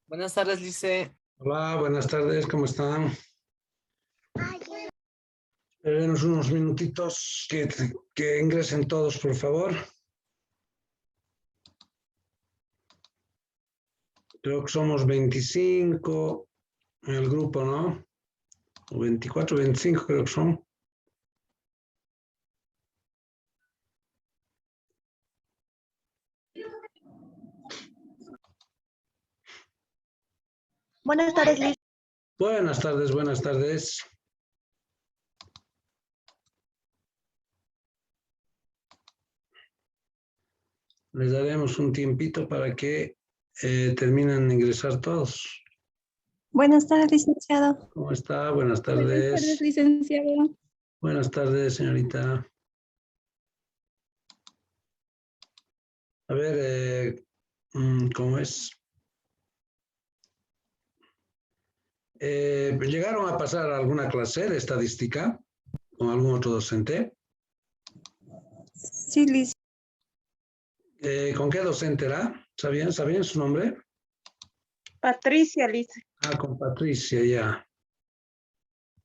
Buenas tardes, Lice. Hola, buenas tardes, ¿cómo están? Espérenos unos minutitos que ingresen todos, por favor. Creo que somos 25 en el grupo, ¿no? O 24, 25 creo que son. Buenas tardes, Liz. Buenas tardes, buenas tardes. Les daremos un tiempito para que terminen de ingresar todos. Buenas tardes, licenciado. ¿Cómo está? Buenas Buenas tardes, tardes. licenciado. Buenas tardes, señorita. A ver, ¿cómo es? ¿Llegaron a pasar alguna clase de estadística con algún otro docente? Sí, Liz. ¿Con qué docente era? ¿Sabían su nombre? Patricia, Liz. Ah, con Patricia, ya.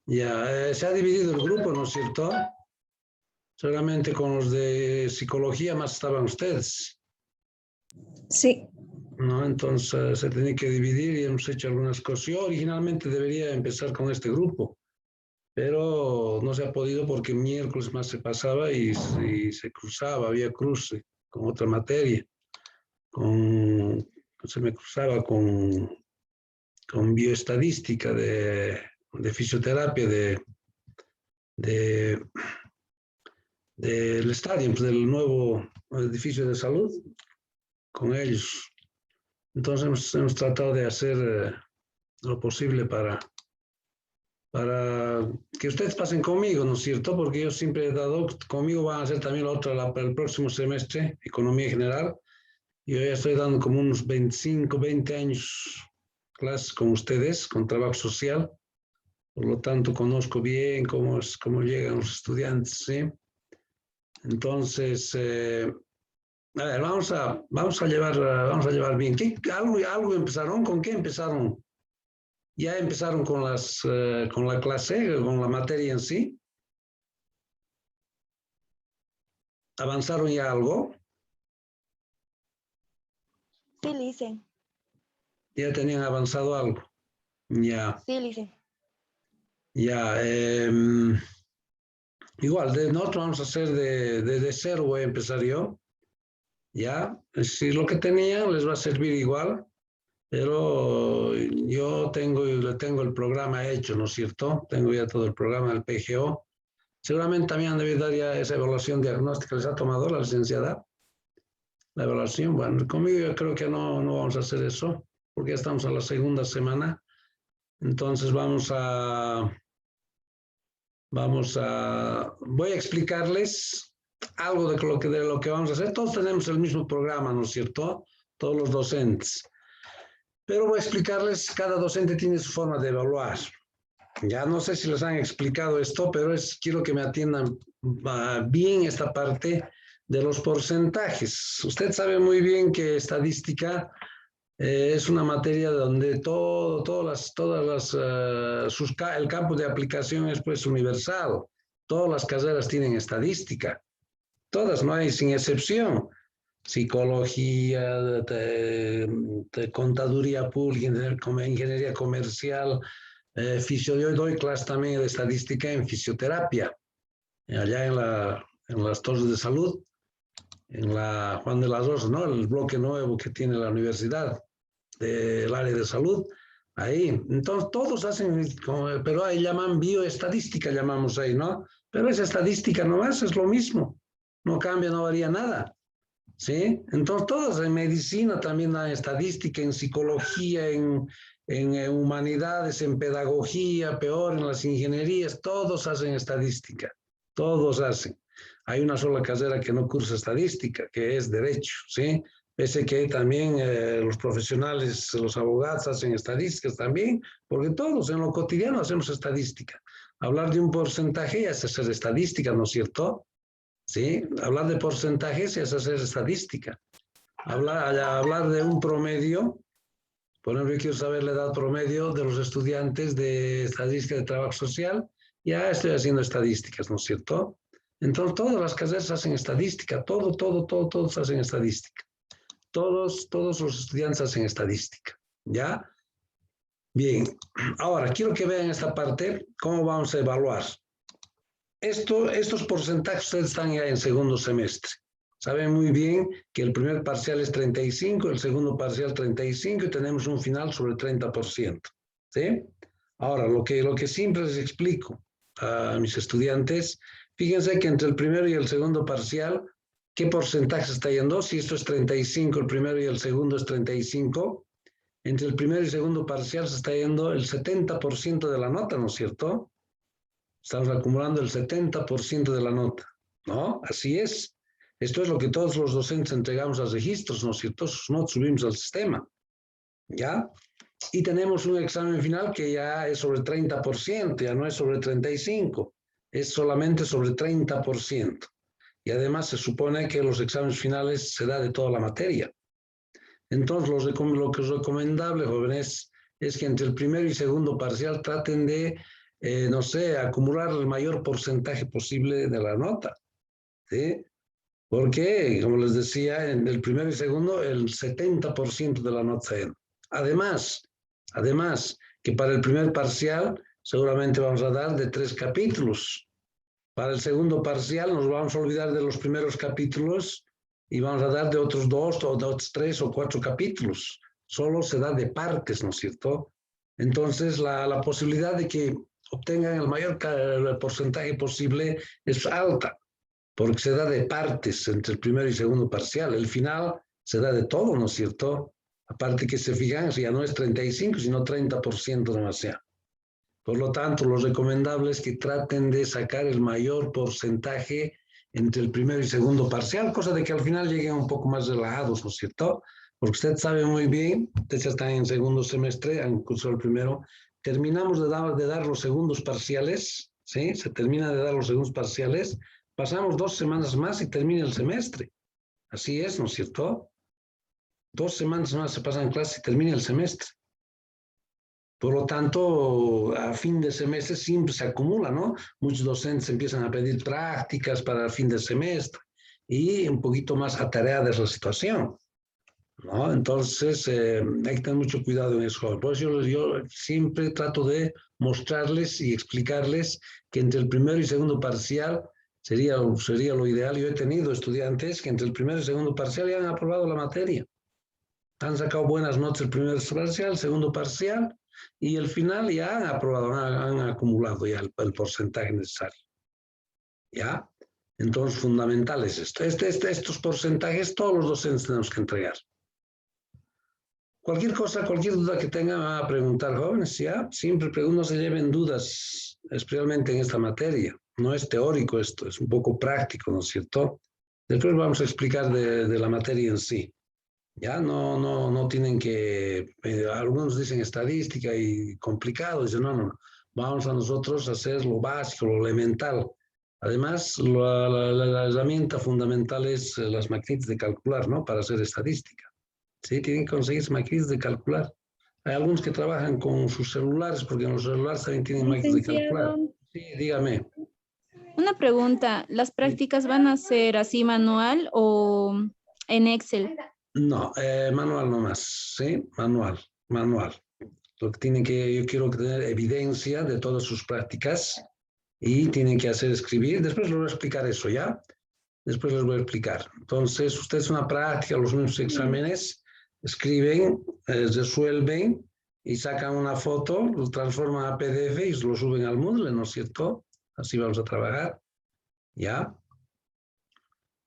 Ya, se ha dividido el grupo, ¿no es cierto? Solamente con los de psicología más estaban ustedes, Sí. ¿no? Entonces se tenía que dividir y hemos hecho algunas cosas. Yo originalmente debería empezar con este grupo, pero no se ha podido porque miércoles más se pasaba y se cruzaba, había cruce con otra materia. Se me cruzaba con bioestadística de fisioterapia del estadio, pues, del nuevo edificio de salud, con ellos. Entonces hemos tratado de hacer lo posible para que ustedes pasen conmigo, ¿no es cierto? Porque yo siempre he dado, conmigo van a hacer también el próximo semestre, Economía General. Yo ya estoy dando como unos 25, 20 años clases con ustedes, con trabajo social. Por lo tanto, conozco bien cómo llegan los estudiantes, ¿sí? Entonces, a ver, vamos a llevar bien. ¿Algo empezaron? ¿Con qué empezaron? ¿Ya empezaron con la clase, con la materia en sí? ¿Avanzaron ya algo? Sí, Liz. ¿Ya tenían avanzado algo? Ya. Sí, Liz. Ya. Igual, nosotros vamos a hacer de cero, voy a empezar yo. Ya. Si lo que tenían les va a servir igual, pero yo tengo el programa hecho, ¿no es cierto? Tengo ya todo el programa del PGO. Seguramente también han debido dar ya esa evaluación diagnóstica, les ha tomado la licenciada. La evaluación, bueno, conmigo yo creo que no vamos a hacer eso, porque ya estamos a la segunda semana. Entonces voy a explicarles algo de lo que vamos a hacer. Todos tenemos el mismo programa, ¿no es cierto? Todos los docentes. Pero voy a explicarles, cada docente tiene su forma de evaluar. Ya no sé si les han explicado esto, pero quiero que me atiendan bien esta parte de los porcentajes. Usted sabe muy bien que estadística es una materia donde el campo de aplicación es pues universal. Todas las carreras tienen estadística. Todas, no hay sin excepción. Psicología, de contaduría pública, ingeniería comercial, yo doy clase también de estadística en fisioterapia, allá en las Torres de Salud, en la Juan de las Rosas, ¿no? El bloque nuevo que tiene la universidad del área de salud, ahí. Entonces, todos hacen, pero ahí llaman bioestadística, llamamos ahí, ¿no? Pero esa estadística nomás es lo mismo, no cambia, no varía nada, ¿sí? Entonces, todos en medicina también hay estadística, en psicología, en humanidades, en pedagogía, peor, en las ingenierías, todos hacen estadística, todos hacen. Hay una sola carrera que no cursa estadística, que es Derecho, ¿sí? pese que también los profesionales, los abogados hacen estadísticas también, porque todos en lo cotidiano hacemos estadística. Hablar de un porcentaje ya es hacer estadística, ¿no es cierto? ¿Sí? Hablar de porcentajes es hacer estadística. Hablar de un promedio, por ejemplo, yo quiero saber la edad promedio de los estudiantes de estadística de trabajo social, ya estoy haciendo estadísticas, ¿no es cierto? Entonces, todas las carreras hacen estadística, todos hacen estadística. Todos los estudiantes hacen estadística, ¿ya? Bien, ahora quiero que vean esta parte, cómo vamos a evaluar. Estos porcentajes ustedes están ya en segundo semestre. Saben muy bien que el primer parcial es 35, el segundo parcial 35 y tenemos un final sobre 30%. ¿Sí? Ahora, lo que siempre les explico a mis estudiantes, fíjense que entre el primero y el segundo parcial, ¿qué porcentaje se está yendo? Si esto es 35, el primero y el segundo es 35, entre el primero y segundo parcial se está yendo el 70% de la nota, ¿no es cierto? Estamos acumulando el 70% de la nota, ¿no? Así es. Esto es lo que todos los docentes entregamos a registros, ¿no es cierto? Sus notas subimos al sistema, ¿ya? Y tenemos un examen final que ya es sobre 30%, ya no es sobre 35%, es solamente sobre 30%. Y además se supone que los exámenes finales se da de toda la materia. Entonces, lo que es recomendable, jóvenes, es que entre el primero y segundo parcial traten de, no sé, acumular el mayor porcentaje posible de la nota, ¿sí? Porque, como les decía, en el primero y segundo, el 70% de la nota. Además, que para el primer parcial seguramente vamos a dar de 3 capítulos. Para el segundo parcial nos vamos a olvidar de los primeros capítulos y vamos a dar de otros 2 o de otros 3 o 4 capítulos. Solo se da de partes, ¿no es cierto? Entonces, la posibilidad de que obtengan el mayor porcentaje posible es alta, porque se da de partes entre el primero y segundo parcial. El final se da de todo, ¿no es cierto? Aparte que se fijan, ya no es 35, sino 30% demasiado. Por lo tanto, lo recomendable es que traten de sacar el mayor porcentaje entre el primero y segundo parcial, cosa de que al final lleguen un poco más relajados, ¿no es cierto? Porque usted sabe muy bien, ustedes ya están en segundo semestre, han cursado el primero, terminamos de dar los segundos parciales, ¿sí? Se termina de dar los segundos parciales, pasamos 2 semanas más y termina el semestre. Así es, ¿no es cierto? 2 semanas más se pasan en clase y termina el semestre. Por lo tanto, a fin de semestre siempre se acumula, ¿no? Muchos docentes empiezan a pedir prácticas para el fin de semestre y un poquito más atareada es la situación, ¿no? Entonces, hay que tener mucho cuidado en eso. Por eso yo siempre trato de mostrarles y explicarles que entre el primero y segundo parcial sería lo ideal. Yo he tenido estudiantes que entre el primero y segundo parcial ya han aprobado la materia. Han sacado buenas notas el primer parcial, el segundo parcial, y el final ya han aprobado, han acumulado ya el porcentaje necesario. ¿Ya? Entonces, fundamental es esto. Estos porcentajes todos los docentes tenemos que entregar. Cualquier cosa, cualquier duda que tengan, van a preguntar, jóvenes, ¿ya? Siempre pregunto, no se lleven dudas, especialmente en esta materia. No es teórico esto, es un poco práctico, ¿no es cierto? Después vamos a explicar de la materia en sí. Ya no tienen que, algunos dicen estadística y complicado, dicen no, vamos a nosotros a hacer lo básico, lo elemental. Además, la herramienta fundamental es las maquinitas de calcular, ¿no? Para hacer estadística. Sí, tienen que conseguir maquinitas de calcular. Hay algunos que trabajan con sus celulares, porque en los celulares también tienen máquinas de calcular. Licenciado, Sí, dígame. una pregunta. ¿Las prácticas van a ser así manual o en Excel? No, manual nomás, ¿sí? Manual. Lo que tienen que, yo quiero tener evidencia de todas sus prácticas y tienen que hacer escribir. Después les voy a explicar eso, ¿ya? Después les voy a explicar. Entonces, ustedes una práctica, los mismos exámenes, escriben, resuelven y sacan una foto, lo transforman a PDF y lo suben al Moodle, ¿no es cierto? Así vamos a trabajar, ¿ya?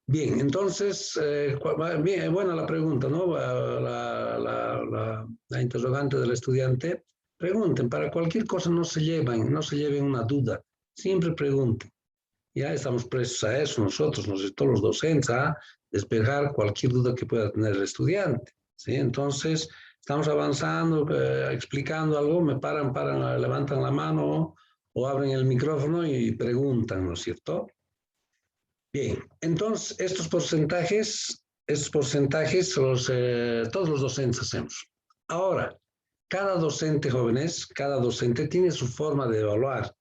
Bien, entonces, bien, buena la pregunta, ¿no? La interrogante del estudiante. Pregunten, para cualquier cosa no se lleven una duda, siempre pregunten. Ya estamos presos a eso nosotros, todos los docentes, despejar cualquier duda que pueda tener el estudiante, ¿sí? Entonces, estamos avanzando, explicando algo, me paran, levantan la mano o abren el micrófono y preguntan, ¿no es cierto? Bien, entonces estos porcentajes todos los docentes hacemos. Ahora, cada docente, jóvenes, cada docente tiene su forma de evaluar.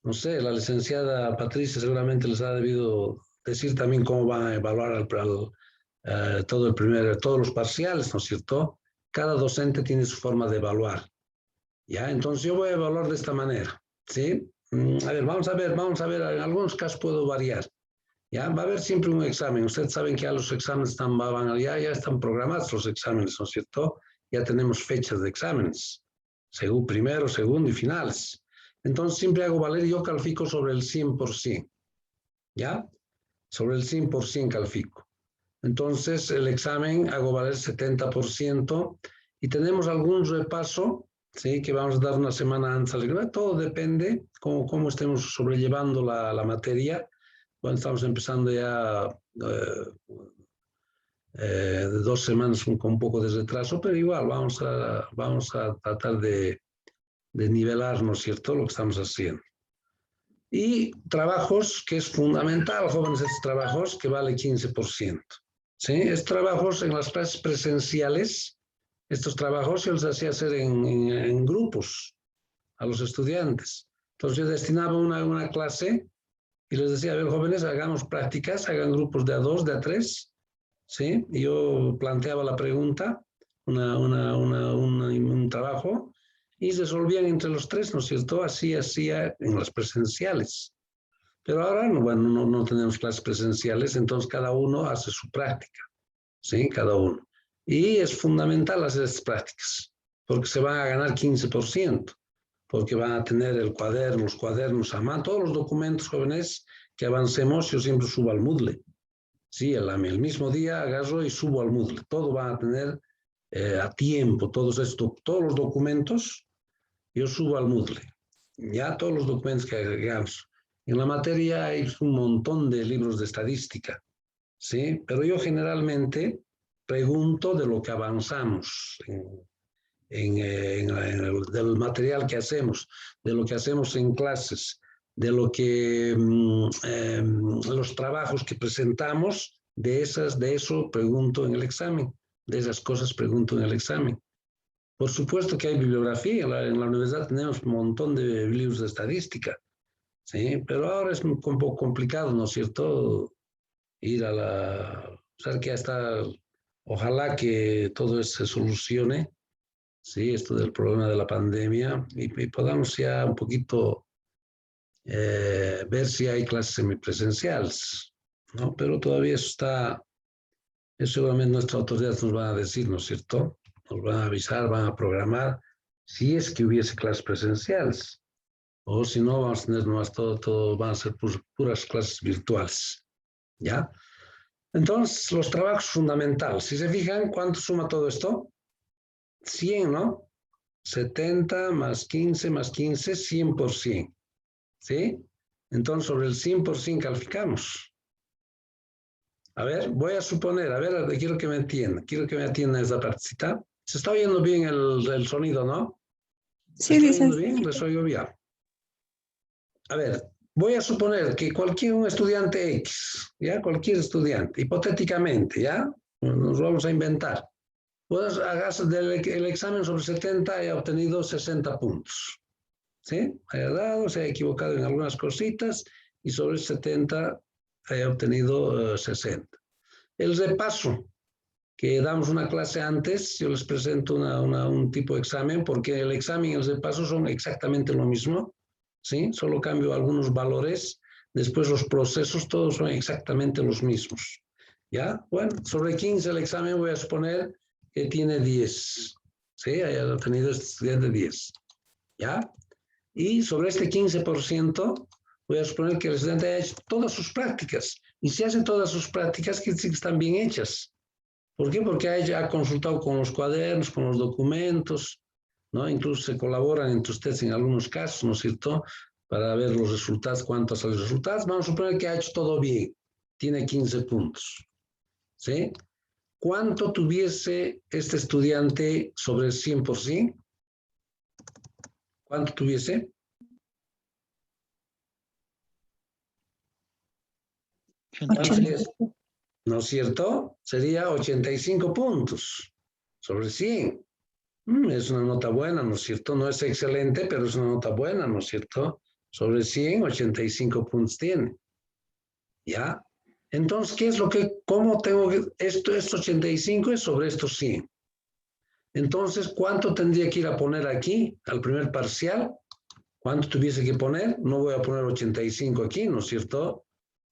No sé, la licenciada Patricia seguramente les ha debido decir también cómo van a evaluar todos los parciales, ¿no es cierto? Cada docente tiene su forma de evaluar. ¿Ya? Entonces yo voy a evaluar de esta manera, ¿sí? A ver, vamos a ver, en algunos casos puedo variar. ¿Ya? Va a haber siempre un examen. Ustedes saben que ya los exámenes ya están programados los exámenes, ¿no es cierto? Ya tenemos fechas de exámenes, primero, segundo y finales. Entonces siempre hago valer, yo califico sobre el 100%, ¿ya? Sobre el 100% califico. Entonces el examen hago valer 70% y tenemos algún repaso, ¿sí? Que vamos a dar una semana antes. Todo depende cómo estemos sobrellevando la materia. Bueno, estamos empezando ya 2 semanas con un poco de retraso, pero igual vamos a tratar de nivelar, ¿no es cierto?, lo que estamos haciendo. Y trabajos, que es fundamental, jóvenes, estos trabajos que vale 15%. ¿Sí? Estos trabajos en las clases presenciales, estos trabajos yo los hacía hacer en grupos a los estudiantes. Entonces yo destinaba una clase y les decía, a ver, jóvenes, hagamos prácticas, hagan grupos de A2, de A3, ¿sí? Y yo planteaba la pregunta, un trabajo, y resolvían entre los tres, ¿no es cierto? Así hacía en las presenciales. Pero ahora, bueno, no tenemos clases presenciales, entonces cada uno hace su práctica, ¿sí? Cada uno. Y es fundamental hacer estas prácticas, porque se van a ganar 15%. Porque van a tener los cuadernos a mano, todos los documentos, jóvenes, que avancemos, yo siempre subo al Moodle. Sí, el mismo día agarro y subo al Moodle. Todo van a tener a tiempo, todos los documentos, yo subo al Moodle. Ya todos los documentos que agregamos. En la materia hay un montón de libros de estadística, ¿sí? Pero yo generalmente pregunto de lo que avanzamos del material que hacemos, de lo que hacemos en clases, de lo que los trabajos que presentamos, de eso pregunto en el examen, de esas cosas pregunto en el examen. Por supuesto que hay bibliografía, en la universidad tenemos un montón de libros de estadística, ¿sí? Pero ahora es un poco complicado, ¿no es cierto? O sea, que hasta, ojalá que todo eso se solucione, sí, esto del problema de la pandemia, y podamos ya un poquito ver si hay clases semipresenciales, ¿no? Pero todavía eso seguramente nuestras autoridades nos van a decir, ¿no es cierto? Nos van a avisar, van a programar, si es que hubiese clases presenciales, o si no, vamos a tener nomás todo van a ser puras clases virtuales, ¿ya? Entonces, los trabajos fundamentales, si se fijan, ¿cuánto suma todo esto? 100, ¿no? 70 más 15 más 15, 100%. ¿Sí? Entonces, sobre el 100% calificamos. A ver, voy a suponer, a ver, quiero que me entiendan esa partecita. Se está oyendo bien el sonido, ¿no? Sí, dice. ¿Se está oyendo bien? Les oigo bien. A ver, voy a suponer que un estudiante X, ¿ya? Cualquier estudiante, hipotéticamente, ¿ya? Nos vamos a inventar. Pues hagas el examen sobre 70 y ha obtenido 60 puntos. ¿Sí? Haya dado, se ha equivocado en algunas cositas y sobre 70 haya obtenido 60. El repaso, que damos una clase antes, yo les presento un tipo de examen, porque el examen y el repaso son exactamente lo mismo, ¿sí? Solo cambio algunos valores, después los procesos, todos son exactamente los mismos. ¿Ya? Bueno, sobre 15 el examen voy a suponer que tiene 10, ¿sí? Haya obtenido este estudiante 10, ¿ya? Y sobre este 15% voy a suponer que el estudiante haya hecho todas sus prácticas. Y si hace todas sus prácticas, quiere decir que están bien hechas. ¿Por qué? Porque ha consultado con los cuadernos, con los documentos, ¿no? Incluso se colaboran entre ustedes en algunos casos, ¿no es cierto?, para ver los resultados, cuántos son los resultados. Vamos a suponer que ha hecho todo bien, tiene 15 puntos. ¿sí? ¿Cuánto tuviese este estudiante sobre el 100%? ¿Cuánto tuviese? ¿Cuánto sería? ¿No es cierto? Sería 85 puntos sobre 100. Es una nota buena, ¿no es cierto? No es excelente, pero es una nota buena, ¿no es cierto? Sobre 100, 85 puntos tiene. ¿Ya? Entonces, ¿qué es lo que, cómo tengo que, estos 85 es sobre estos 100. Entonces, ¿cuánto tendría que ir a poner aquí al primer parcial? ¿Cuánto tuviese que poner? No voy a poner 85 aquí, ¿no es cierto?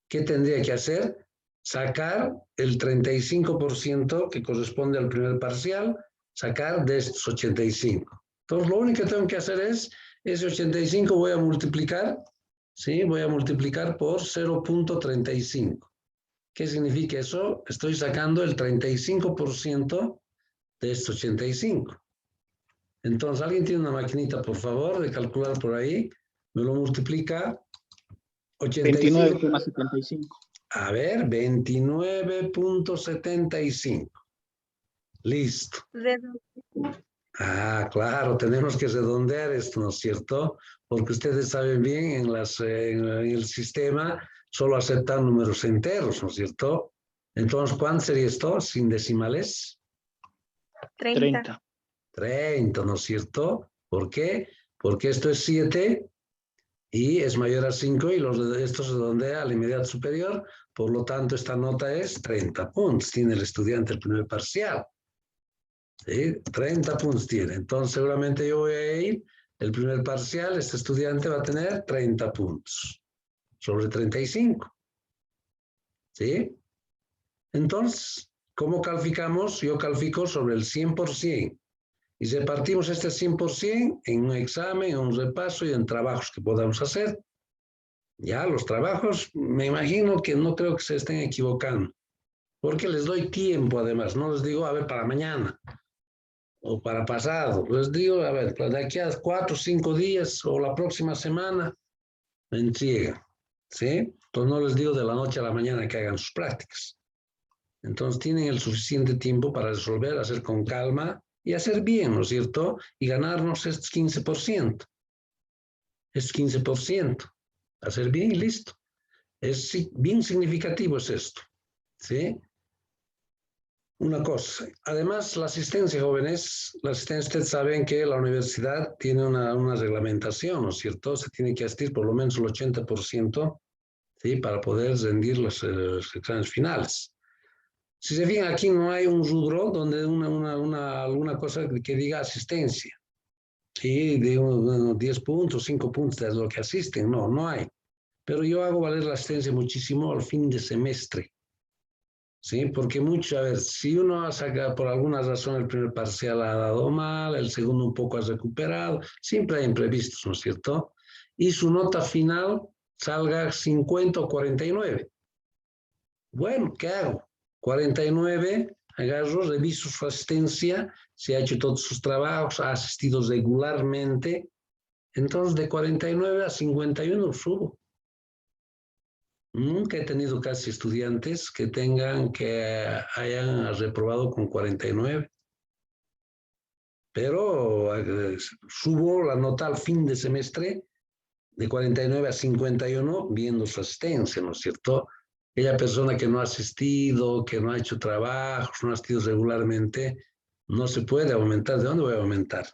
¿Qué tendría que hacer? Sacar el 35% que corresponde al primer parcial, sacar de estos 85. Entonces, lo único que tengo que hacer es, ese 85 voy a multiplicar, ¿sí? Voy a multiplicar por 0.35. ¿Qué significa eso? Estoy sacando el 35% de estos 85. Entonces, ¿alguien tiene una maquinita, por favor, de calcular por ahí? Me lo multiplica 85. 29,75. A ver, 29.75. Listo. Ah, claro, tenemos que redondear esto, ¿no es cierto? Porque ustedes saben bien, en el sistema solo aceptan números enteros, ¿no es cierto? Entonces, ¿cuánto sería esto sin decimales? 30. 30, ¿no es cierto? ¿Por qué? Porque esto es 7 y es mayor a 5 y esto se redondea al inmediato superior. Por lo tanto, esta nota es 30 puntos. Tiene el estudiante el primer parcial. ¿Sí? 30 puntos tiene. Entonces, seguramente yo voy a ir, el primer parcial, este estudiante va a tener 30 puntos sobre 35. ¿Sí? Entonces, ¿cómo calificamos? Yo califico sobre el 100%. Y si partimos este 100% en un examen, en un repaso y en trabajos que podamos hacer, ya los trabajos, me imagino que no creo que se estén equivocando, porque les doy tiempo además, no les digo, a ver, para mañana o para pasado, les digo, a ver, de aquí a 4 o 5 días o la próxima semana, me entregan, ¿sí? Entonces no les digo de la noche a la mañana que hagan sus prácticas. Entonces tienen el suficiente tiempo para resolver, hacer con calma y hacer bien, ¿no es cierto? Y ganarnos estos 15%. Es 15%. Hacer bien y listo. Es bien significativo es esto. ¿Sí? Una cosa. Además, la asistencia, jóvenes, la asistencia, ustedes saben que la universidad tiene una reglamentación, ¿no es cierto? Se tiene que asistir por lo menos el 80%, ¿sí? Para poder rendir los exámenes finales. Si se fijan, aquí no hay un rubro donde alguna cosa que diga asistencia. Sí, de unos 10 puntos, 5 puntos es lo que asisten. No, no hay. Pero yo hago valer la asistencia muchísimo al fin de semestre. Sí, porque mucho, a ver, si uno saca por alguna razón el primer parcial ha dado mal, el segundo un poco ha recuperado, siempre hay imprevistos, ¿no es cierto? Y su nota final salga 50 o 49. Bueno, ¿qué hago? 49, agarro, reviso su asistencia, si ha hecho todos sus trabajos, ha asistido regularmente, entonces de 49 a 51 subo. Nunca he tenido casi estudiantes que hayan reprobado con 49. Pero subo la nota al fin de semestre de 49 a 51 viendo su asistencia, ¿no es cierto? Aquella persona que no ha asistido, que no ha hecho trabajos, no ha asistido regularmente, no se puede aumentar. ¿De dónde voy a aumentar?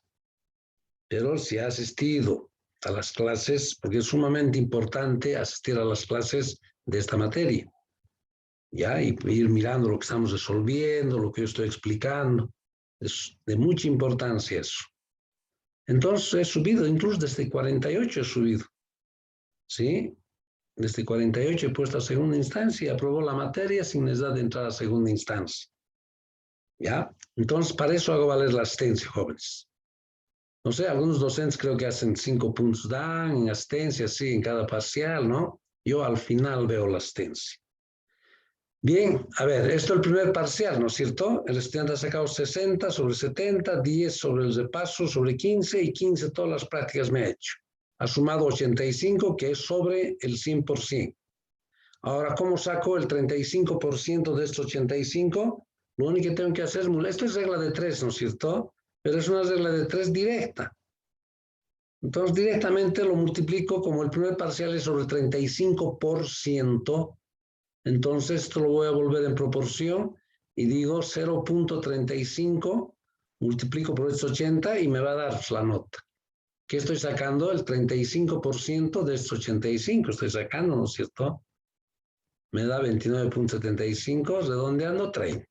Pero si ha asistido a las clases, porque es sumamente importante asistir a las clases de esta materia, ¿ya? Y ir mirando lo que estamos resolviendo, lo que yo estoy explicando. Es de mucha importancia eso. Entonces he subido, incluso desde 48 he subido, ¿sí? Desde 48 he puesto a segunda instancia y aprobó la materia sin necesidad de entrar a segunda instancia. ¿Ya? Entonces, para eso hago valer la asistencia, jóvenes. No sé, algunos docentes creo que hacen 5 puntos dan en asistencia, sí, en cada parcial, ¿no? Yo al final veo la asistencia. Bien, a ver, esto es el primer parcial, ¿no es cierto? El estudiante ha sacado 60 sobre 70, 10 sobre el repaso, sobre 15 y 15 todas las prácticas me ha hecho. Ha sumado 85, que es sobre el 100%. Ahora, ¿cómo saco el 35% de estos 85? Lo único que tengo que hacer es, esto es regla de 3, ¿no es cierto? Pero es una regla de 3 directa. Entonces, directamente lo multiplico como el primer parcial es sobre el 35%. Entonces, esto lo voy a volver en proporción y digo 0.35, multiplico por estos 80 y me va a dar la nota. ¿Qué estoy sacando? El 35% de estos 85 estoy sacando, ¿no es cierto? Me da 29.75, redondeando 30.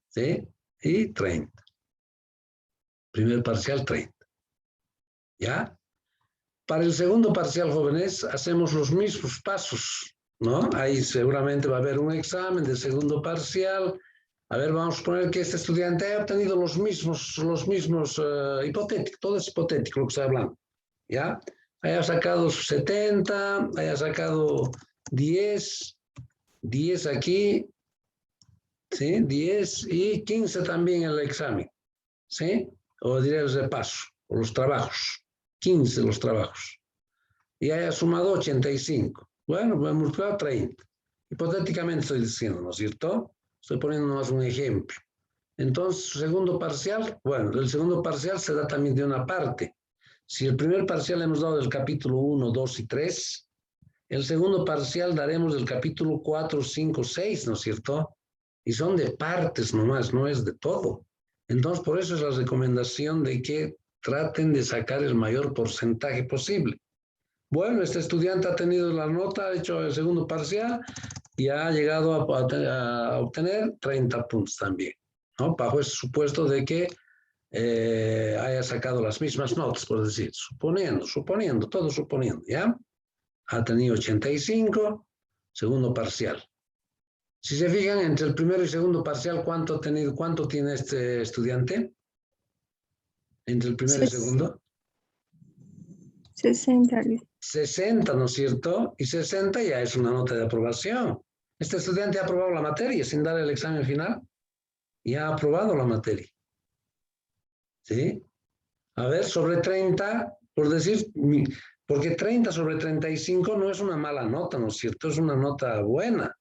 ¿Sí? Y 30. Primer parcial, 30. ¿Ya? Para el segundo parcial, jóvenes, hacemos los mismos pasos, ¿no? Ahí seguramente va a haber un examen de segundo parcial. A ver, vamos a poner que este estudiante haya obtenido los mismos hipotéticos, todo es hipotético lo que está hablando, ¿ya? Haya sacado 70, haya sacado 10 aquí, ¿sí? 10 y 15 también en el examen, ¿sí? O diré el repaso, o los trabajos, 15 los trabajos. Y haya sumado 85. Bueno, me he multiplicado 30. Hipotéticamente estoy diciendo, ¿no es cierto? Estoy poniendo más un ejemplo. Entonces, segundo parcial, bueno, el segundo parcial se da también de una parte. Si el primer parcial hemos dado del capítulo 1, 2 y 3, el segundo parcial daremos del capítulo 4, 5, 6, ¿no es cierto? Y son de partes nomás, no es de todo. Entonces, por eso es la recomendación de que traten de sacar el mayor porcentaje posible. Bueno, este estudiante ha tenido la nota, ha hecho el segundo parcial y ha llegado a obtener 30 puntos también, ¿no? Bajo ese supuesto de que haya sacado las mismas notas, por decir, suponiendo, todo suponiendo, ¿ya? Ha tenido 85, segundo parcial. Si se fijan, entre el primero y segundo parcial, ¿cuánto tiene este estudiante? Entre el primero y segundo. 60. 60, ¿no es cierto? Y 60 ya es una nota de aprobación. Este estudiante ha aprobado la materia sin dar el examen final y ha aprobado la materia. ¿Sí? A ver, sobre 30, por decir, porque 30 sobre 35 no es una mala nota, ¿no es cierto? Es una nota buena.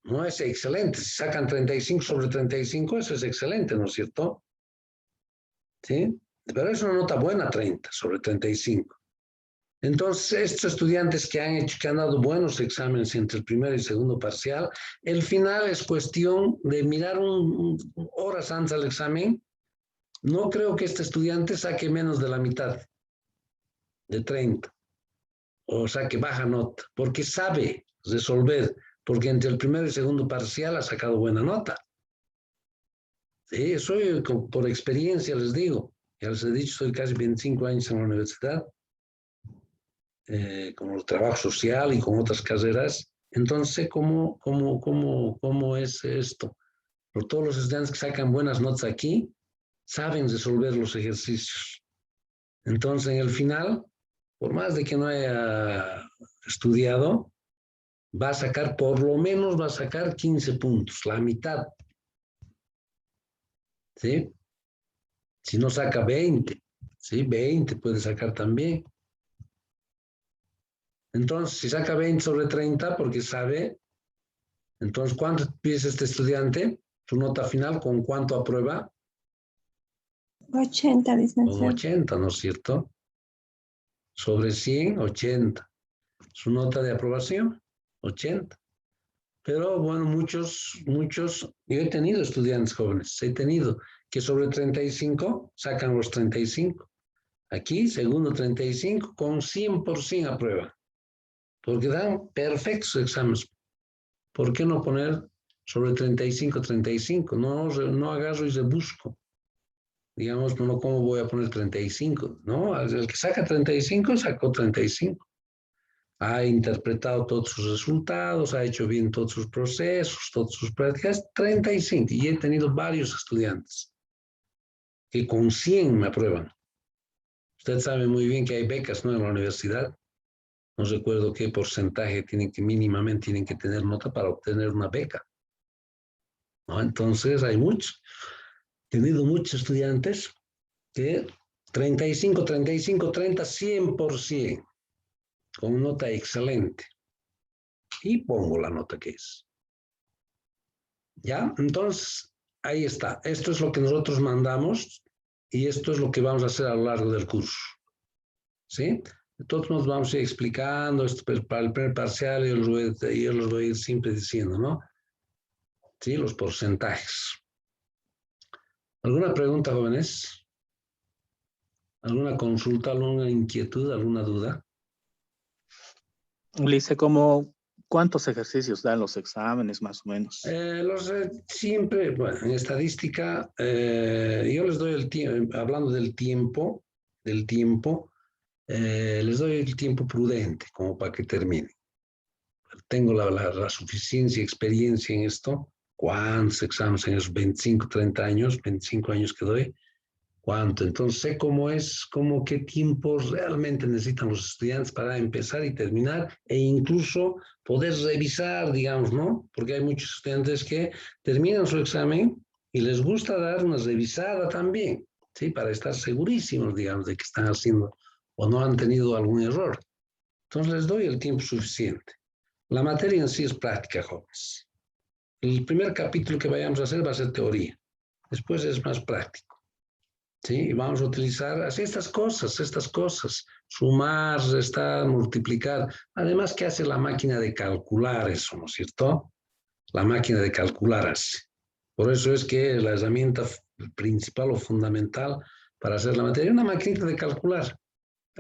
No es excelente. Si sacan 35 sobre 35, eso es excelente, ¿no es cierto? ¿Sí? Pero es una nota buena 30 sobre 35. Entonces, estos estudiantes que han dado buenos exámenes entre el primer y segundo parcial, el final es cuestión de mirar horas antes del examen. No creo que este estudiante saque menos de la mitad de 30 o saque baja nota, porque sabe resolver, porque entre el primer y segundo parcial ha sacado buena nota. Sí, eso por experiencia les digo. Ya les he dicho, soy casi 25 años en la universidad. Con el trabajo social y con otras carreras. Entonces, ¿cómo es esto? Por todos los estudiantes que sacan buenas notas aquí, saben resolver los ejercicios. Entonces, en el final, por más de que no haya estudiado, por lo menos va a sacar 15 puntos, la mitad. ¿Sí? Si no saca 20, ¿sí? 20 puede sacar también. Entonces, si saca 20 sobre 30, porque sabe, entonces, ¿cuánto piensa este estudiante? Su nota final, ¿con cuánto aprueba? 80, licenciado. Con 80, ¿no es cierto? Sobre 100, 80. Su nota de aprobación, 80. Pero, bueno, muchos, yo he tenido estudiantes jóvenes, que sobre 35 sacan los 35. Aquí, segundo 35, con 100% aprueba. Porque dan perfectos exámenes. ¿Por qué no poner sobre 35, 35? No agarro y rebusco. Digamos, no, ¿cómo voy a poner 35? No, el que saca 35, sacó 35. Ha interpretado todos sus resultados, ha hecho bien todos sus procesos, todas sus prácticas, 35. Y he tenido varios estudiantes que con 100 me aprueban. Usted sabe muy bien que hay becas, ¿no? En la universidad. No recuerdo qué porcentaje mínimamente tienen que tener nota para obtener una beca, ¿no? Entonces hay he tenido muchos estudiantes que 35, 30, 100%, con nota excelente. y pongo la nota que es. ¿Ya? Entonces, ahí está. Esto es lo que nosotros mandamos y esto es lo que vamos a hacer a lo largo del curso. ¿Sí? Entonces nos vamos a ir explicando, esto para el primer parcial yo los voy a ir siempre diciendo, ¿no? Sí, los porcentajes. ¿Alguna pregunta, jóvenes? ¿Alguna consulta, alguna inquietud, alguna duda? Lice, ¿cuántos ejercicios dan los exámenes más o menos? Siempre, bueno, en estadística, yo les doy el tiempo, hablando del tiempo, les doy el tiempo prudente como para que termine. Tengo la suficiencia experiencia en esto. ¿Cuántos exámenes en esos 25, 30 años, 25 años que doy? ¿Cuánto? Entonces sé cómo es, qué tiempos realmente necesitan los estudiantes para empezar y terminar e incluso poder revisar, digamos, ¿no? Porque hay muchos estudiantes que terminan su examen y les gusta dar una revisada también, ¿sí? Para estar segurísimos, digamos, de que están haciendo o no han tenido algún error. Entonces les doy el tiempo suficiente. La materia en sí es práctica, jóvenes. El primer capítulo que vayamos a hacer va a ser teoría. Después es más práctico. ¿Sí? Y vamos a utilizar así estas cosas, sumar, restar, multiplicar. Además, ¿qué hace la máquina de calcular eso, no es cierto? La máquina de calcular hace. Por eso es que la herramienta principal o fundamental para hacer la materia es una maquinita de calcular.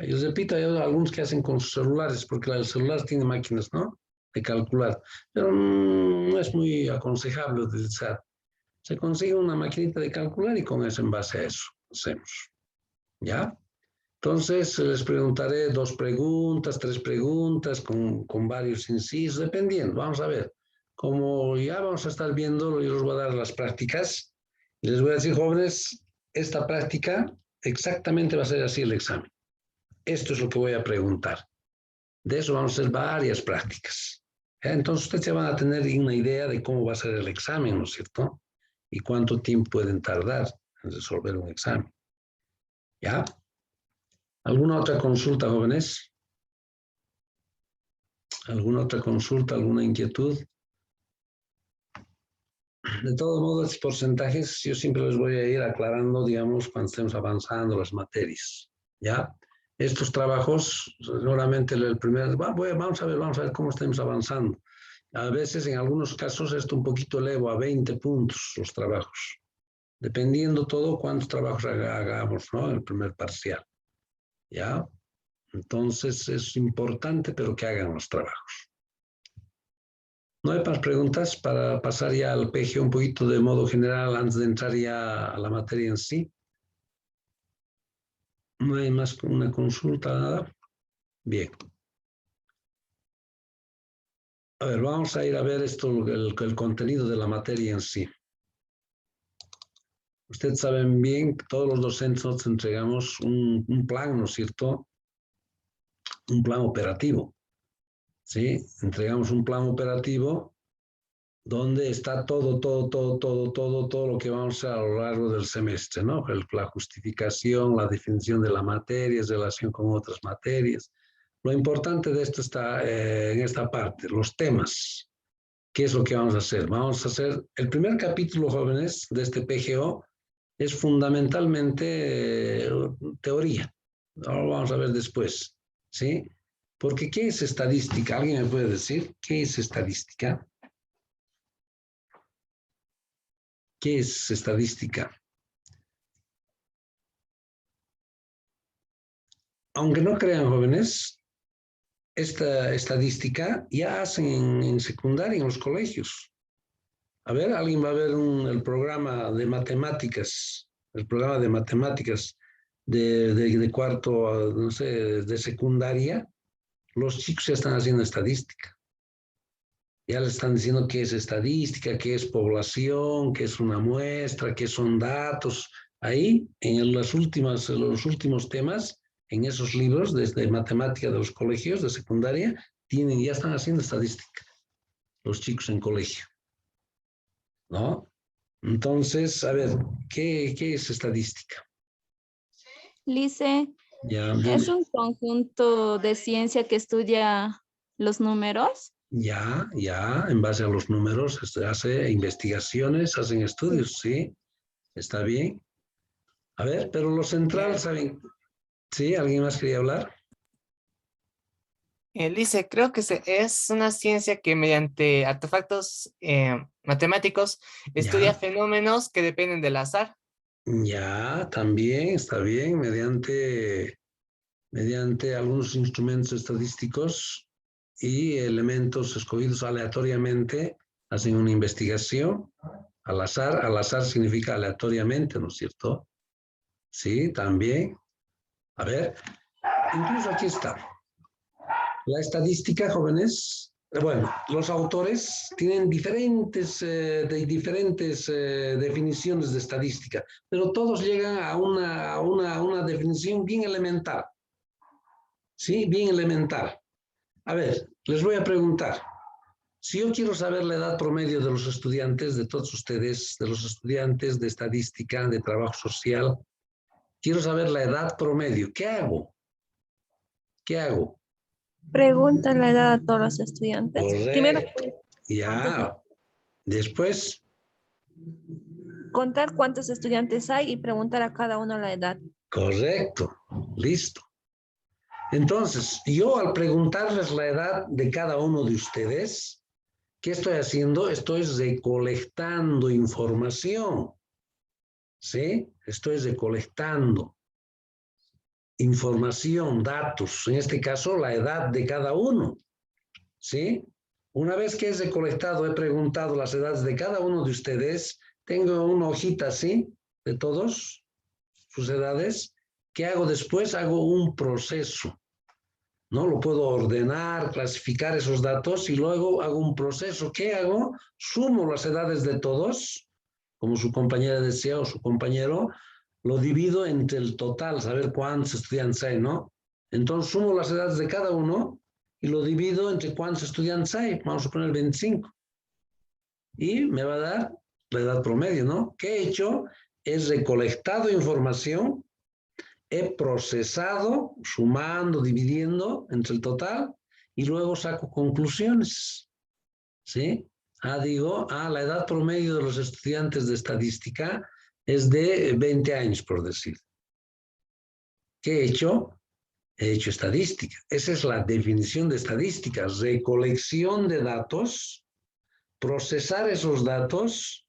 Yo repito, hay algunos que hacen con sus celulares, porque el celular tiene máquinas, ¿no? De calcular. Pero no es muy aconsejable utilizar. Se consigue una maquinita de calcular y con eso, en base a eso, hacemos. ¿Ya? Entonces, les preguntaré 2 preguntas, 3 preguntas, con varios incisos, dependiendo. Vamos a ver. Como ya vamos a estar viendo, yo les voy a dar las prácticas y les voy a decir, jóvenes, esta práctica exactamente va a ser así el examen. Esto es lo que voy a preguntar. De eso vamos a hacer varias prácticas. Entonces, ustedes ya van a tener una idea de cómo va a ser el examen, ¿no es cierto? Y cuánto tiempo pueden tardar en resolver un examen. ¿Ya? ¿Alguna otra consulta, jóvenes? ¿Alguna otra consulta, alguna inquietud? De todos modos, estos porcentajes yo siempre les voy a ir aclarando, digamos, cuando estemos avanzando las materias. ¿Ya? Estos trabajos, seguramente el primer, vamos a ver cómo estamos avanzando. A veces, en algunos casos, esto un poquito elevo a 20 puntos los trabajos, dependiendo todo cuántos trabajos hagamos, ¿no? En el primer parcial. ¿Ya? Entonces, es importante, pero que hagan los trabajos. ¿No hay más preguntas para pasar ya al PG un poquito de modo general antes de entrar ya a la materia en sí? ¿No hay más una consulta, nada? Bien. A ver, vamos a ir a ver esto, el contenido de la materia en sí. Ustedes saben bien que todos los docentes nos entregamos un plan, ¿no es cierto? Un plan operativo. ¿Sí? Entregamos un plan operativo donde está todo lo que vamos a hacer a lo largo del semestre, ¿no? La justificación, la definición de la materia, relación con otras materias. Lo importante de esto está en esta parte, los temas. ¿Qué es lo que vamos a hacer? Vamos a hacer, el primer capítulo, jóvenes, de este PGO es fundamentalmente teoría. Ahora lo vamos a ver después, ¿sí? Porque ¿qué es estadística? ¿Alguien me puede decir qué es estadística? ¿Qué es estadística? Aunque no crean, jóvenes, esta estadística ya hacen en secundaria, en los colegios. A ver, alguien va a ver el programa de matemáticas, de cuarto, no sé, de secundaria. Los chicos ya están haciendo estadística. Ya les están diciendo qué es estadística, qué es población, qué es una muestra, qué son datos. Ahí, en los últimos temas, en esos libros desde matemática de los colegios de secundaria, ya están haciendo estadística, los chicos en colegio, ¿no? Entonces, a ver, ¿qué es estadística? Lice, Ya, ¿es un conjunto de ciencia que estudia los números? Ya, en base a los números, hace investigaciones, hacen estudios, sí, está bien. A ver, pero lo central, ¿saben? ¿Sí? ¿Alguien más quería hablar? Dice, creo que es una ciencia que mediante artefactos matemáticos estudia Ya, fenómenos que dependen del azar. ya, también, está bien, mediante algunos instrumentos estadísticos y elementos escogidos aleatoriamente, hacen una investigación. Al azar significa aleatoriamente, ¿no es cierto? Sí, también. A ver, incluso aquí está. La estadística, jóvenes, bueno, los autores tienen diferentes definiciones de estadística, pero todos llegan a una definición bien elemental, ¿sí? Bien elemental. A ver, les voy a preguntar, si yo quiero saber la edad promedio de los estudiantes, de todos ustedes, de los estudiantes de estadística, de trabajo social, quiero saber la edad promedio, ¿qué hago? ¿Qué hago? Pregunta la edad a todos los estudiantes. Primero, Correcto. Ya. Después, contar cuántos estudiantes hay y preguntar a cada uno la edad. correcto. Listo. Entonces, yo al preguntarles la edad de cada uno de ustedes, ¿qué estoy haciendo? Estoy recolectando información. ¿Sí? Estoy recolectando información, datos, en este caso la edad de cada uno. ¿Sí? Una vez que he recolectado, he preguntado las edades de cada uno de ustedes, tengo una hojita así, de todos sus edades. ¿Qué hago después? Hago un proceso, ¿no? Lo puedo ordenar, clasificar esos datos y luego hago un proceso. ¿Qué hago? Sumo las edades de todos, como su compañera decía o su compañero, lo divido entre el total, saber cuántos estudiantes hay, ¿no? Entonces sumo las edades de cada uno y lo divido entre cuántos estudiantes hay. Vamos a poner 25. Y me va a dar la edad promedio, ¿no? ¿Qué he hecho? He recolectado información, he procesado, sumando, dividiendo entre el total, y luego saco conclusiones, ¿sí? Digo, la edad promedio de los estudiantes de estadística es de 20 años, por decir. ¿Qué he hecho? He hecho estadística. Esa es la definición de estadística, recolección de datos, procesar esos datos,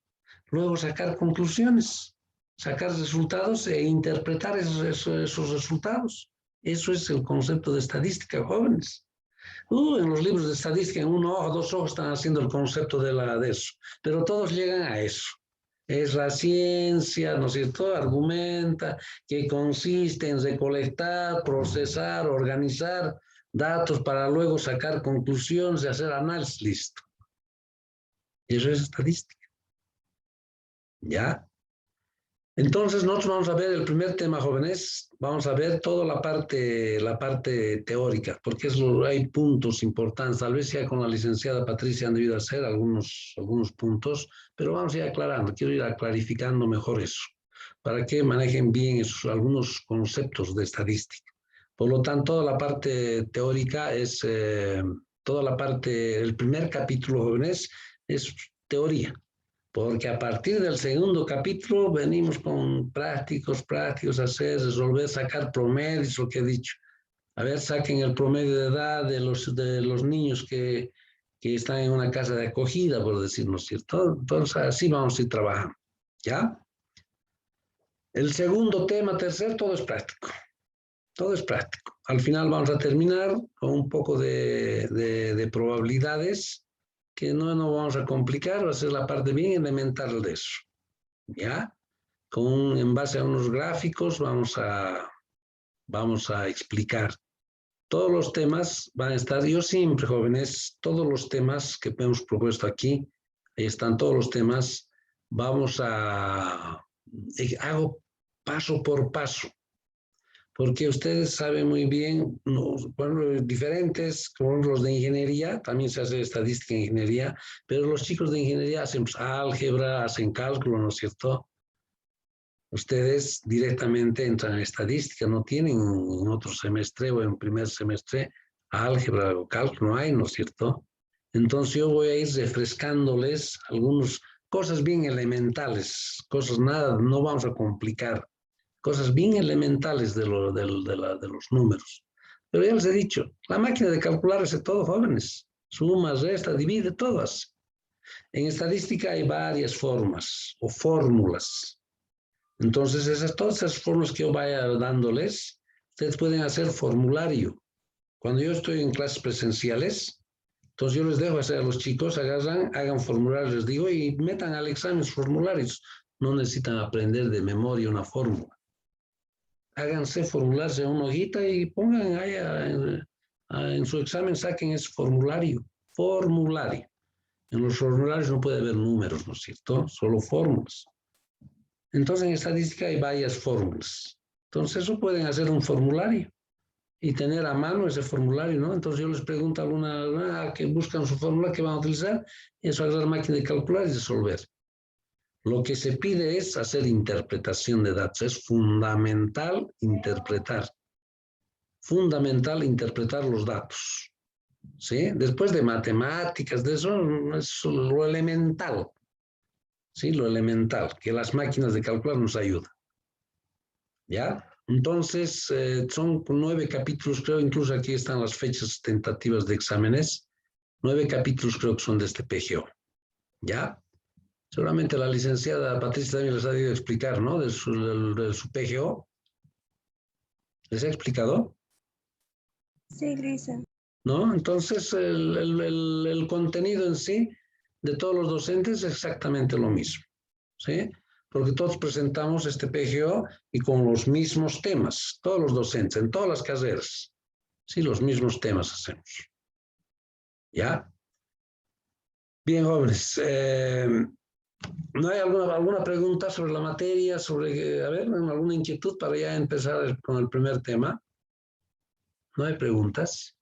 luego sacar conclusiones, sacar resultados e interpretar esos resultados. Eso es el concepto de estadística, jóvenes. En los libros de estadística, en un ojo, dos ojos están haciendo el concepto de eso, pero todos llegan a eso. Es la ciencia, ¿no es cierto? Argumenta que consiste en recolectar, procesar, organizar datos para luego sacar conclusiones y hacer análisis. Listo. Eso es estadística. ¿Ya? Entonces nosotros vamos a ver el primer tema, jóvenes, vamos a ver toda la parte teórica, porque hay puntos importantes, tal vez ya con la licenciada Patricia han debido hacer algunos puntos, pero vamos a ir aclarando, quiero ir clarificando mejor eso, para que manejen bien algunos conceptos de estadística. Por lo tanto, toda la parte teórica es, el primer capítulo, jóvenes, es teoría. Porque a partir del segundo capítulo venimos con prácticos, hacer, resolver, sacar promedios, lo que he dicho. A ver, saquen el promedio de edad de los niños que están en una casa de acogida, por decirlo cierto. Entonces, así vamos a ir trabajando. ¿Ya? El segundo tema, tercer, todo es práctico. Todo es práctico. Al final vamos a terminar con un poco de probabilidades, que no nos vamos a complicar, va a ser la parte bien elemental de eso, ¿ya? En base a unos gráficos vamos a explicar. Todos los temas van a estar, yo siempre, jóvenes, todos los temas que hemos propuesto aquí, ahí están todos los temas, hago paso por paso, porque ustedes saben muy bien, bueno, diferentes, como los de ingeniería, también se hace estadística en ingeniería, pero los chicos de ingeniería hacen álgebra, hacen cálculo, ¿no es cierto? Ustedes directamente entran en estadística, no tienen en otro semestre o en primer semestre álgebra o cálculo, no hay, ¿no es cierto? Entonces yo voy a ir refrescándoles algunas cosas bien elementales, cosas nada, no vamos a complicar, cosas bien elementales de los números. Pero ya les he dicho, la máquina de calcular hace todo, jóvenes. Suma, resta, divide, todas. En estadística hay varias formas o fórmulas. Entonces, todas esas fórmulas que yo vaya dándoles, ustedes pueden hacer formulario. Cuando yo estoy en clases presenciales, entonces yo les dejo hacer a los chicos, hagan formularios, les digo, y metan al examen sus formularios. No necesitan aprender de memoria una fórmula. Háganse formularios en una hojita y pongan ahí en su examen, saquen ese formulario. Formulario. En los formularios no puede haber números, ¿no es cierto? Solo fórmulas. Entonces en estadística hay varias fórmulas. Entonces eso pueden hacer un formulario y tener a mano ese formulario, ¿no? Entonces yo les pregunto a alguna que buscan su fórmula que van a utilizar y eso agarrar máquina de calcular y resolver. Lo que se pide es hacer interpretación de datos. Es fundamental interpretar. Fundamental interpretar los datos. ¿Sí? Después de matemáticas, de eso es lo elemental. ¿Sí? Lo elemental, que las máquinas de calcular nos ayudan. ¿Ya? Entonces, son 9 capítulos, creo, incluso aquí están las fechas tentativas de exámenes. 9 capítulos creo que son de este PGO. ¿Ya? Seguramente la licenciada Patricia también les ha debido explicar, ¿no? De su PGO. ¿Les ha explicado? Sí, Grisa. ¿No? Entonces, el contenido en sí de todos los docentes es exactamente lo mismo, ¿sí? Porque todos presentamos este PGO y con los mismos temas, todos los docentes, en todas las carreras, sí, los mismos temas hacemos. ¿Ya? Bien, jóvenes, ¿no hay alguna pregunta sobre la materia, sobre, a ver, alguna inquietud para ya empezar con el primer tema? ¿No hay preguntas?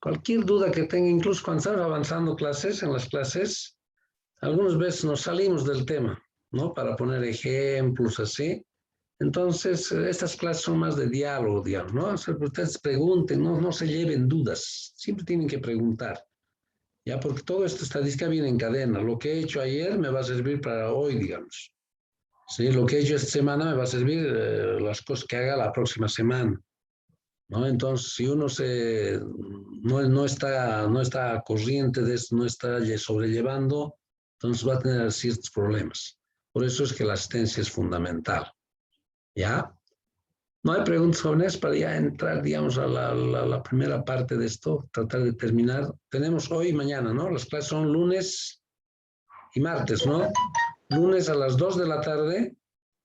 Cualquier duda que tenga, incluso cuando estamos avanzando en las clases, algunas veces nos salimos del tema, ¿no? Para poner ejemplos así. Entonces, estas clases son más de diálogo, digamos, ¿no? O sea, ustedes pregunten, no se lleven dudas, siempre tienen que preguntar, ¿ya? Porque todo esta estadística viene en cadena. Lo que he hecho ayer me va a servir para hoy, digamos. ¿Sí? Lo que he hecho esta semana me va a servir las cosas que haga la próxima semana. ¿No? Entonces, si uno no está corriente de esto, no está sobrellevando, entonces va a tener ciertos problemas. Por eso es que la asistencia es fundamental. ¿Ya? No hay preguntas, jóvenes, para ya entrar, digamos, a la primera parte de esto, tratar de terminar. Tenemos hoy y mañana, ¿no? Las clases son lunes y martes, ¿no? Lunes a las 2 de la tarde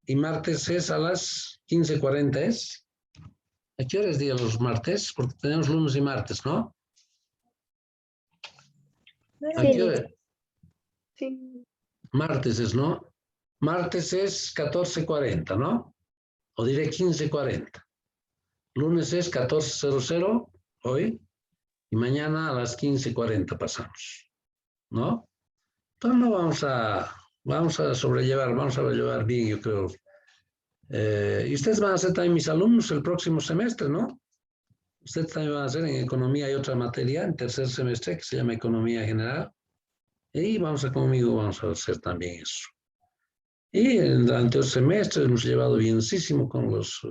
y martes es a las 15:40, ¿es? ¿A qué hora es día los martes? Porque tenemos lunes y martes, ¿no? ¿A qué hora? Sí. Martes es, ¿no? Martes es 14:40, ¿no? O diré 15:40. Lunes es 14:00 hoy y mañana a las 15:40 pasamos, ¿no? Entonces no vamos a sobrellevar bien, yo creo. Y ustedes van a ser también mis alumnos el próximo semestre, ¿no? Ustedes también van a hacer en economía y otra materia en tercer semestre que se llama economía general. Y vamos a hacer también eso. Y en el anterior semestre hemos llevado bienísimo con los,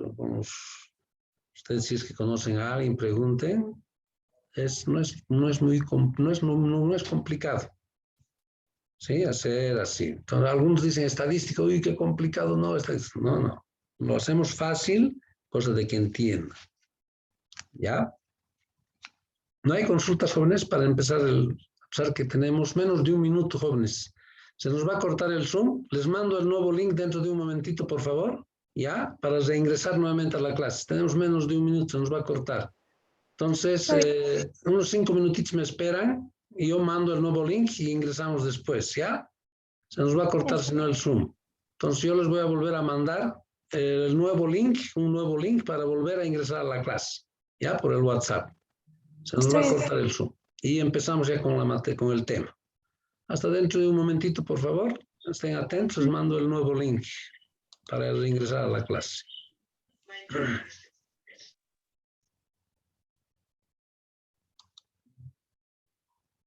ustedes si es que conocen a alguien, pregunten. No es complicado. Sí, hacer así. Entonces, algunos dicen estadística, uy, qué complicado. No, no. Lo hacemos fácil, cosa de que entiendan. ¿Ya? No hay consultas, jóvenes, para empezar a pesar que tenemos menos de un minuto, jóvenes. Se nos va a cortar el Zoom. Les mando el nuevo link dentro de un momentito, por favor. ¿Ya? Para reingresar nuevamente a la clase. Tenemos menos de un minuto, se nos va a cortar. Entonces, unos 5 minutitos me esperan y yo mando el nuevo link y ingresamos después, ¿ya? Se nos va a cortar si no el Zoom. Entonces, yo les voy a volver a mandar un nuevo link para volver a ingresar a la clase, ¿ya? Por el WhatsApp. Se nos va a cortar el Zoom. Y empezamos ya con el tema. Hasta dentro de un momentito, por favor. Estén atentos, les mando el nuevo link para ingresar a la clase.